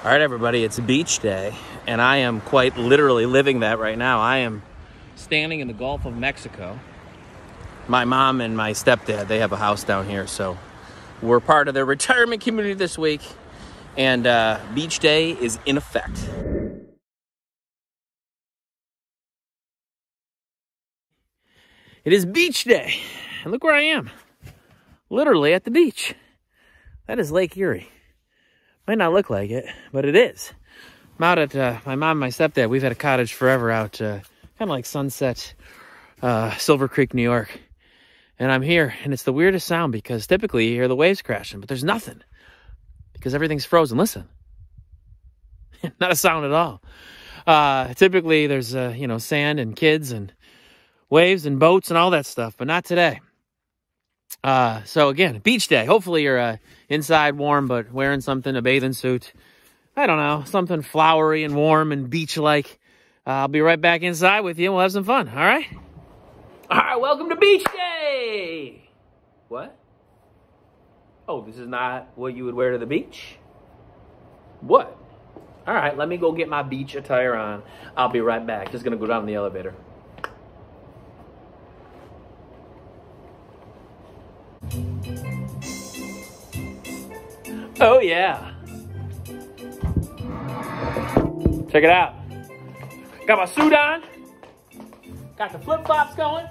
All right, everybody, it's beach day, and I am quite literally living that right now. I am standing in the Gulf of Mexico. My mom and my stepdad, they have a house down here, so we're part of their retirement community this week, and beach day is in effect. It is beach day, and look where I am, literally at the beach. That is Lake Erie. Might not look like it, but it is. I'm out at my mom and my stepdad. We've had a cottage forever out, kind of like Sunset, Silver Creek, New York. And I'm here, and it's the weirdest sound because typically you hear the waves crashing, but there's nothing because everything's frozen. Listen. Not a sound at all. Typically there's, sand and kids and waves and boats and all that stuff, but not today. So again, beach day. Hopefully you're inside warm, but wearing something, a bathing suit. I don't know, something flowery and warm and beach-like. I'll be right back inside with you, and we'll have some fun, all right? All right, welcome to beach day! What? Oh, this is not what you would wear to the beach? What? All right, let me go get my beach attire on. I'll be right back. Just gonna go down the elevator. Oh, yeah. Check it out. Got my suit on. Got the flip-flops going.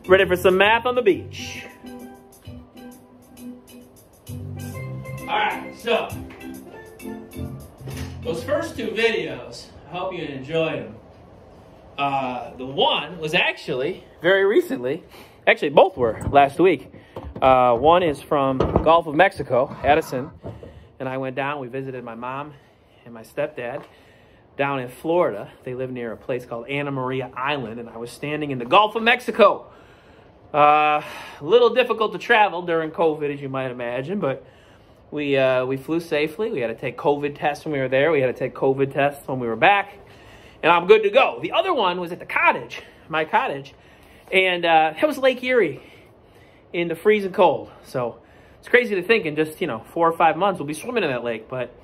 Ready for some math on the beach. All right, so those first two videos, I hope you enjoyed them. The one was actually very recently. Actually, both were last week. One is from Gulf of Mexico, Addison, and I went down. We visited my mom and my stepdad down in Florida. They live near a place called Anna Maria Island, and I was standing in the Gulf of Mexico. A little difficult to travel during COVID, as you might imagine, but we flew safely. We had to take COVID tests when we were there. We had to take COVID tests when we were back, and I'm good to go. The other one was at the cottage, my cottage. And it was Lake Erie in the freezing cold. So it's crazy to think in just, 4 or 5 months we'll be swimming in that lake. But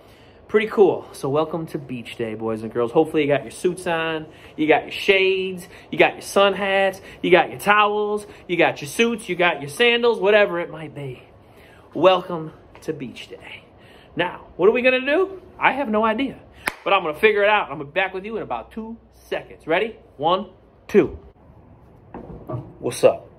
pretty cool. So welcome to beach day, boys and girls. Hopefully you got your suits on. You got your shades. You got your sun hats. You got your towels. You got your suits. You got your sandals. Whatever it might be. Welcome to beach day. Now, what are we going to do? I have no idea. But I'm going to figure it out. I'm going to be back with you in about 2 seconds. Ready? 1, 2. What's up?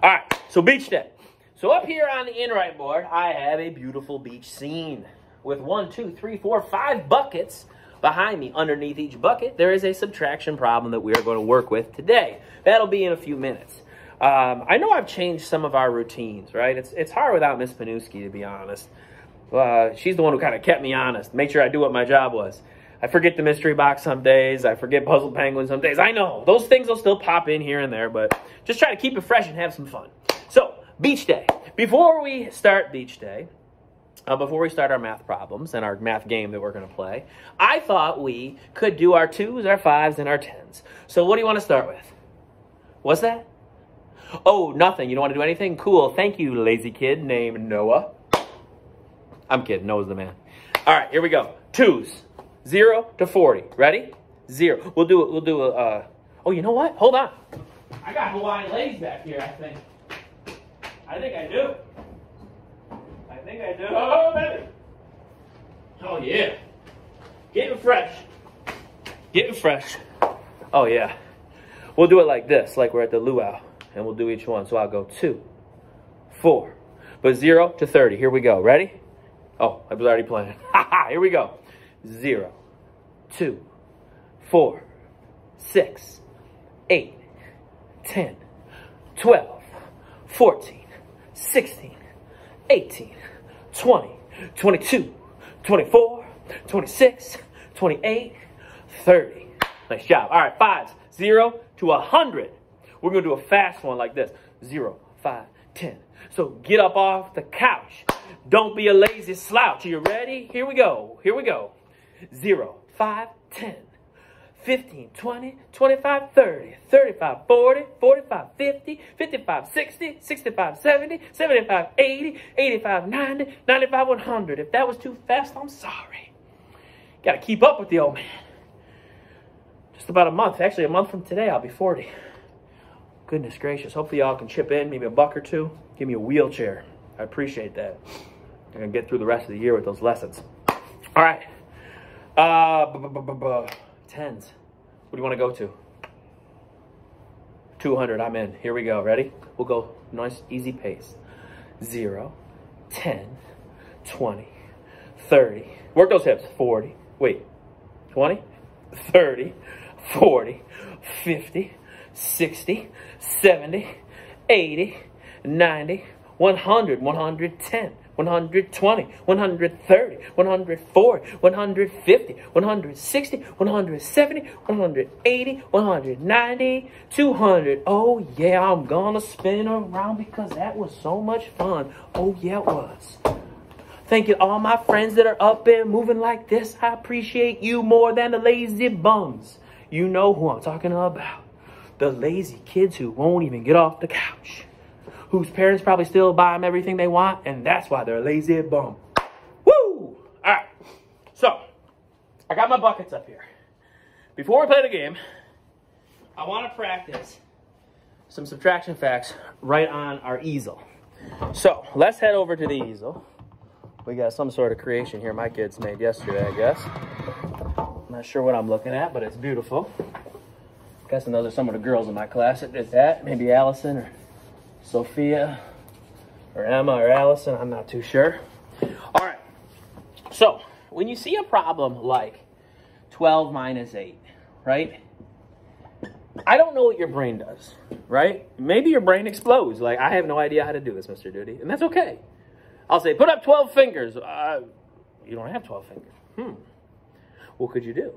All right, so beach day. So up here on the in-right board, I have a beautiful beach scene with 1, 2, 3, 4, 5 buckets behind me. Underneath each bucket, there is a subtraction problem that we are going to work with today. That'll be in a few minutes. I know I've changed some of our routines, right? It's hard without Miss Panuski, to be honest. She's the one who kind of kept me honest, made sure I do what my job was. I forget the mystery box some days. I forget Puzzle Penguin some days. I know. Those things will still pop in here and there, but just try to keep it fresh and have some fun. So, beach day. Before we start beach day, before we start our math problems and our math game that we're going to play, I thought we could do our 2s, our 5s, and our 10s. So what do you want to start with? What's that? Oh, nothing. You don't want to do anything? Cool. Thank you, lazy kid named Noah. I'm kidding. Noah's the man. All right, here we go. 2s. 0 to 40. Ready? 0. We'll do a, oh, you know what? Hold on. I got Hawaiian legs back here, I think. I think I do. Oh, baby. Oh, yeah. Getting fresh. Oh, yeah. We'll do it like this, like we're at the luau, and we'll do each one. So I'll go 2, 4, but 0 to 30. Here we go. Ready? Oh, I was already playing. Here we go. 0, 2, 4, 6, 8, 10, 12, 14, 16, 18, 20, 22, 24, 26, 28, 30. Nice job. All right, 5s. 0 to 100. We're going to do a fast one like this. 0, 5, 10. So get up off the couch. Don't be a lazy slouch. Are you ready? Here we go. 0, 5, 10, 15, 20, 25, 30, 35, 40, 45, 50, 55, 60, 65, 70, 75, 80, 85, 90, 95, 100. If that was too fast, I'm sorry. Got to keep up with the old man. Just about a month. Actually, a month from today, I'll be 40. Goodness gracious. Hopefully y'all can chip in, maybe a buck or two. Give me a wheelchair. I appreciate that. I'm going to get through the rest of the year with those lessons. All right. Tens. What do you want to go to? 200. I'm in. Here we go. Ready? We'll go nice, easy pace. 0, 10, 20, 30. Work those hips. 40. Wait. 20, 30, 40, 50, 60, 70, 80, 90, 100, 110. 120, 130, 140, 150, 160, 170, 180, 190, 200. Oh yeah, I'm gonna spin around because that was so much fun. Oh yeah, it was. Thank you all my friends that are up there moving like this. I appreciate you more than the lazy bums. You know who I'm talking about. The lazy kids who won't even get off the couch. Whose parents probably still buy them everything they want, and that's why they're lazy bum. Woo! All right. So, I got my buckets up here. Before we play the game, I want to practice some subtraction facts right on our easel. So, let's head over to the easel. We got some sort of creation here my kids made yesterday, I guess. I'm not sure what I'm looking at, but it's beautiful. Guessing those are some of the girls in my class that did that. Maybe Allison or Sophia or Emma or Allison, I'm not too sure. All right, so when you see a problem like 12 minus 8, right? I don't know what your brain does, right? Maybe your brain explodes. Like, I have no idea how to do this, Mr. Duty, and that's okay. I'll say, put up 12 fingers. You don't have 12 fingers. What could you do?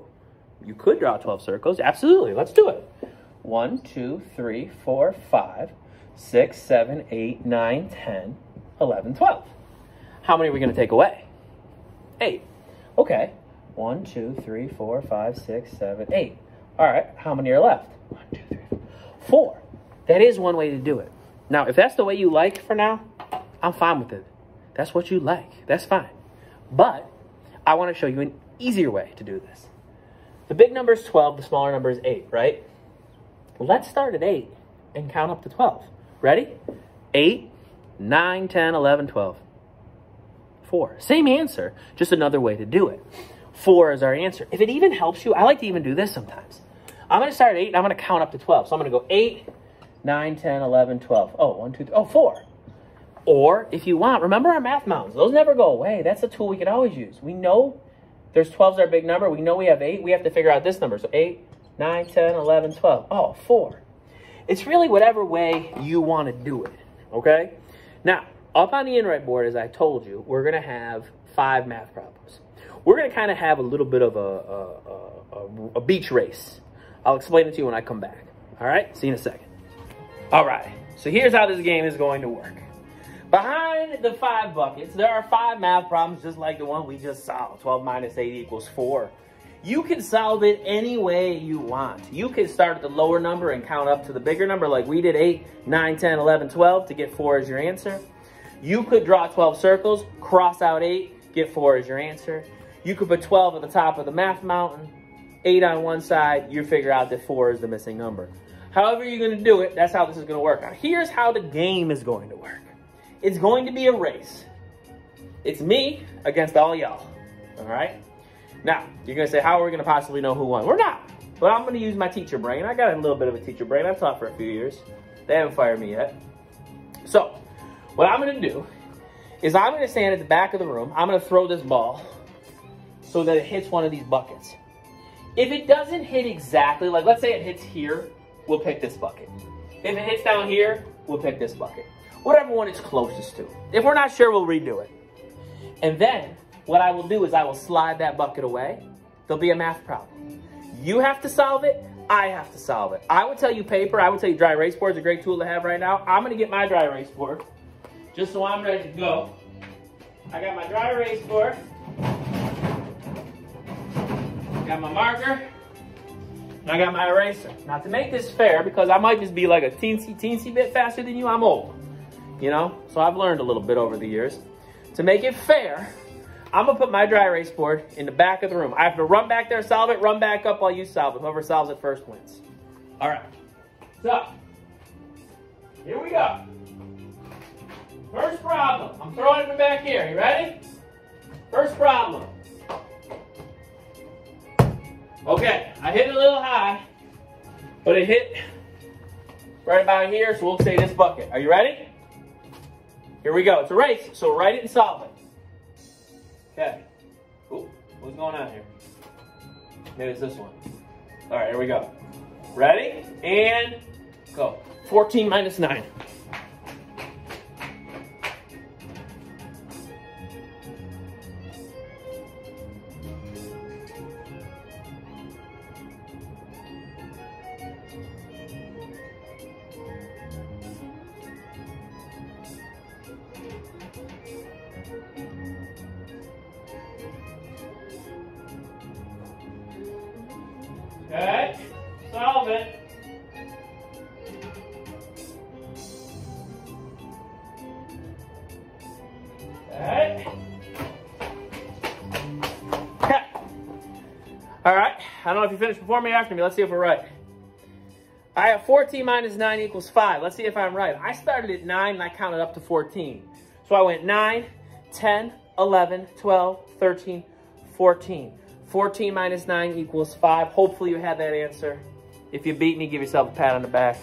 You could draw 12 circles. Absolutely, let's do it. 1, 2, 3, 4, 5, 6, 7, 8, 9, 10, 11, 12. How many are we going to take away? 8. Okay. 1, 2, 3, 4, 5, 6, 7, 8. All right. How many are left? 1, 2, 3, 4. That is one way to do it. Now, if that's the way you like for now, I'm fine with it. That's what you like. That's fine. But I want to show you an easier way to do this. The big number is 12. The smaller number is 8, right? Let's start at 8 and count up to 12. Ready? 8, 9, 10, 11, 12. 4. Same answer, just another way to do it. 4 is our answer. If it even helps you, I like to even do this sometimes. I'm going to start at 8 and I'm going to count up to 12. So I'm going to go 8, 9, 10, 11, 12. Oh, 1, 2, 3. Oh, 4. Or if you want, remember our math mountains. Those never go away. That's a tool we can always use. We know there's 12 is our big number. We know we have 8. We have to figure out this number. So 8, 9, 10, 11, 12. Oh, 4. It's really whatever way you want to do it, okay? Now, up on the InRight board, as I told you, we're going to have 5 math problems. We're going to kind of have a little bit of a beach race. I'll explain it to you when I come back, all right? See you in a second. All right, so here's how this game is going to work. Behind the 5 buckets, there are 5 math problems just like the one we just solved. 12 minus 8 equals 4. You can solve it any way you want. You can start at the lower number and count up to the bigger number like we did, 8, 9, 10, 11, 12 to get 4 as your answer. You could draw 12 circles, cross out 8, get 4 as your answer. You could put 12 at the top of the math mountain, 8 on one side, you figure out that 4 is the missing number. However you're going to do it, that's how this is going to work. Now, here's how the game is going to work. It's going to be a race. It's me against all y'all, all right? Now, you're going to say, how are we going to possibly know who won? We're not, but I'm going to use my teacher brain. I got a little bit of a teacher brain. I've taught for a few years. They haven't fired me yet. So, what I'm going to do is I'm going to stand at the back of the room. I'm going to throw this ball so that it hits one of these buckets. If it doesn't hit exactly, like let's say it hits here, we'll pick this bucket. If it hits down here, we'll pick this bucket. Whatever one it's closest to. If we're not sure, we'll redo it. And then, what I will do is I will slide that bucket away. There'll be a math problem. You have to solve it. I have to solve it. I would tell you paper. I would tell you dry erase board is a great tool to have right now. I'm going to get my dry erase board just so I'm ready to go. I got my dry erase board. Got my marker. And I got my eraser. Now to make this fair, because I might just be like a teensy bit faster than you, I'm old. You know? So I've learned a little bit over the years. To make it fair, I'm gonna put my dry erase board in the back of the room. I have to run back there, solve it, run back up while you solve it. Whoever solves it first wins. All right. So, here we go. First problem. I'm throwing it back here. You ready? First problem. Okay, I hit it a little high, but it hit right about here, so we'll say this bucket. Are you ready? Here we go. It's a race, so write it and solve it. Okay. Ooh, what's going on here? Maybe it's this one. All right, here we go. Ready? And go. 14 minus 9. Okay, solve it. Okay. All right, I don't know if you finished before me or after me. Let's see if we're right. I have 14 minus 9 equals 5. Let's see if I'm right. I started at 9 and I counted up to 14. So I went 9, 10, 11, 12, 13, 14. 14 minus 9 equals 5. Hopefully you had that answer. If you beat me, give yourself a pat on the back.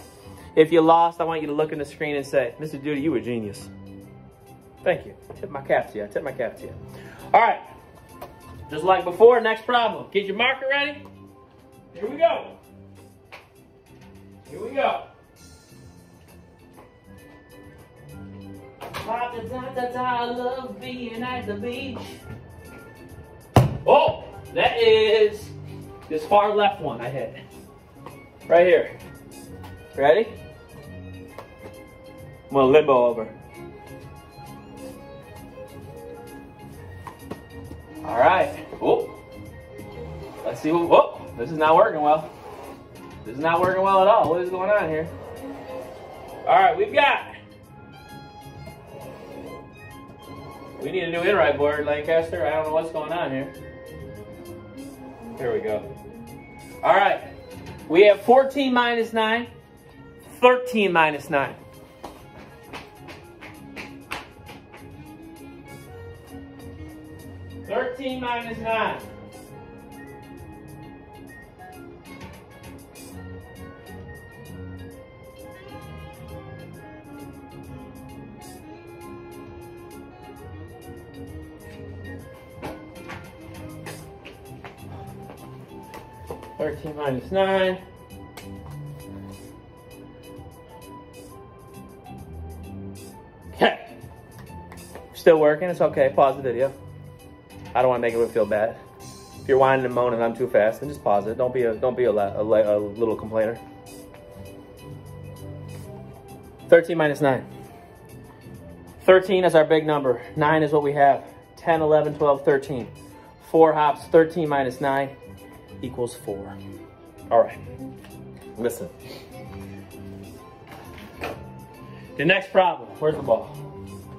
If you lost, I want you to look in the screen and say, Mr. Duty, you were a genius. Thank you. Tip my cap to you. Tip my cap to you. All right. Just like before, next problem. Get your marker ready. Here we go. Here we go. I love being at the beach. Oh, that is this far left one I hit. Right here. Ready? I'm gonna limbo over. All right. Oh, let's see what. Whoa, this is not working well. This is not working well at all. What is going on here? All right, we've got. We need a new in-right board, Lancaster. I don't know what's going on here. Here we go. All right. We have 14 minus 9, 13 minus 9. Thirteen minus 9. Minus 9. Okay. Still working. It's okay. Pause the video. I don't want to make it feel bad. If you're whining and moaning, I'm too fast, then just pause it. Don't be a little complainer. 13 minus 9. 13 is our big number. 9 is what we have. 10, 11, 12, 13. 4 hops. 13 minus 9 equals 4. All right. Listen. The next problem. Where's the ball?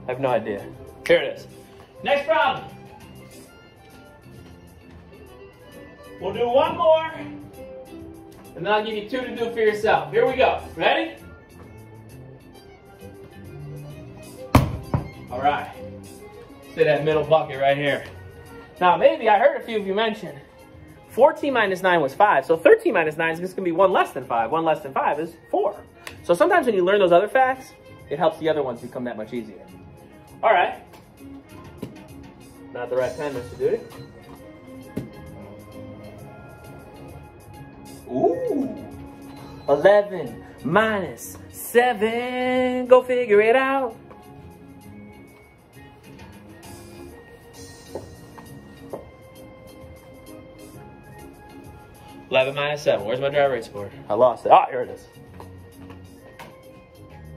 I have no idea. Here it is. Next problem. We'll do one more, and then I'll give you 2 to do for yourself. Here we go. Ready? All right. See that middle bucket right here. Now, maybe I heard a few of you mention 14 minus 9 was 5, so 13 minus 9 is just going to be 1 less than 5. 1 less than 5 is 4. So sometimes when you learn those other facts, it helps the other ones become that much easier. All right. Not the right pen, Mr. Duty. Ooh. 11 minus 7. Go figure it out. -7. Where's my dry erase board? I lost it. Ah, here it is.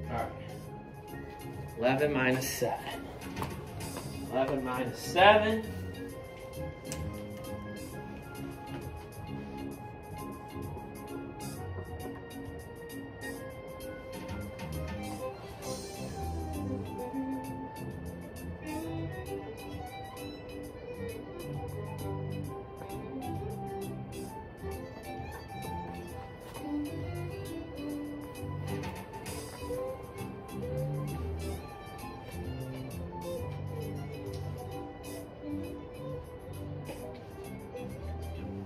All right. 11 minus 7. 11 minus 7.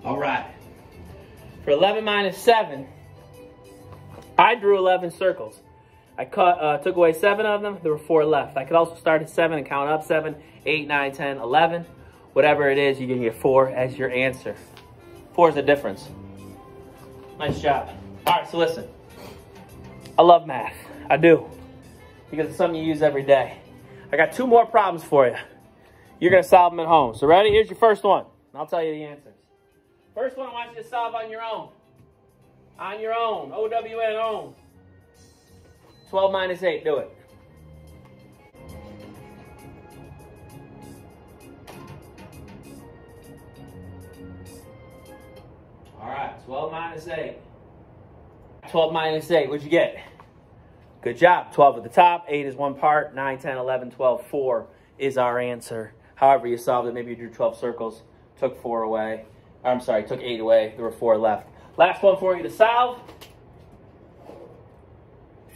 All right. For 11 minus 7, I drew 11 circles. I took away 7 of them. There were 4 left. I could also start at 7 and count up 7, 8, 9, 10, 11. Whatever it is, you're going to get 4 as your answer. 4 is the difference. Nice job. All right, so listen. I love math. I do. Because it's something you use every day. I got 2 more problems for you. You're going to solve them at home. So ready? Here's your first one. I'll tell you the answers. First one I want you to solve on your own. On your own. O-W-N, own. 12 minus 8. Do it. All right. 12 minus 8. 12 minus 8. What'd you get? Good job. 12 at the top. 8 is one part. 9, 10, 11, 12, 4 is our answer. However you solved it, maybe you drew 12 circles, took 4 away. I'm sorry, took 8 away. There were 4 left. Last one for you to solve.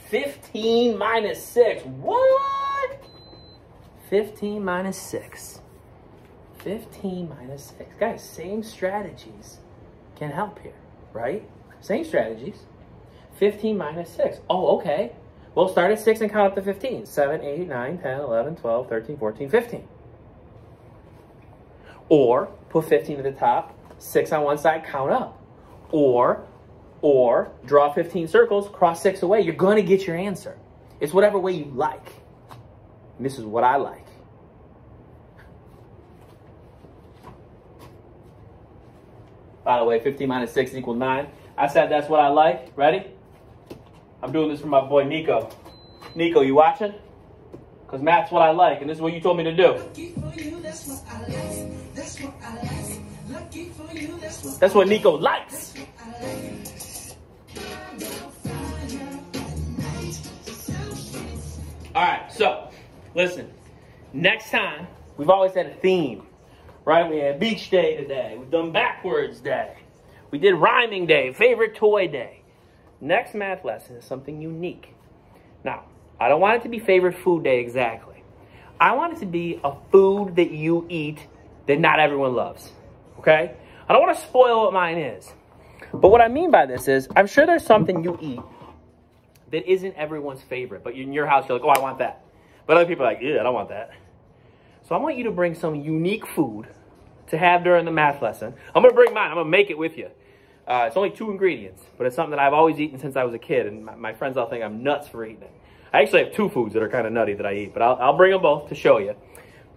15 minus 6. What? 15 minus 6. 15 minus 6. Guys, same strategies can help here, right? Same strategies. 15 minus 6. Oh, okay. We'll start at 6 and count up to 15. 7, 8, 9, 10, 11, 12, 13, 14, 15. Or put 15 at the top, 6 on one side, count up. Or draw 15 circles, cross 6 away. You're going to get your answer. It's whatever way you like. And this is what I like. By the way, 15 minus 6 equals 9. I said that's what I like. Ready? I'm doing this for my boy Nico. Nico, you watching? Because math's what I like, and this is what you told me to do. That's what Nico likes. All right, so listen. Next time, we've always had a theme, right? We had beach day today. We've done backwards day. We did rhyming day, favorite toy day. Next math lesson is something unique. Now, I don't want it to be favorite food day exactly. I want it to be a food that you eat that not everyone loves, okay? I don't want to spoil what mine is. But what I mean by this is, I'm sure there's something you eat that isn't everyone's favorite, but in your house, you're like, oh, I want that. But other people are like, yeah, I don't want that. So I want you to bring some unique food to have during the math lesson. I'm going to bring mine. I'm going to make it with you. It's only 2 ingredients, but it's something that I've always eaten since I was a kid, and my friends all think I'm nuts for eating it. I actually have 2 foods that are kind of nutty that I eat, but I'll bring them both to show you.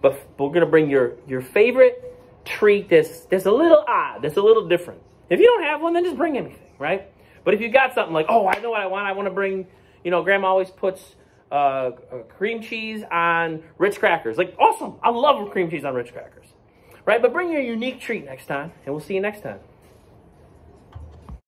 But we're going to bring your favorite treat that's a little odd, that's a little different. If you don't have one, then just bring anything, right? But if you got something like, oh, I know what I want to bring, you know, Grandma always puts cream cheese on Ritz crackers. Like, awesome. I love cream cheese on Ritz crackers, right? But bring your unique treat next time, and we'll see you next time.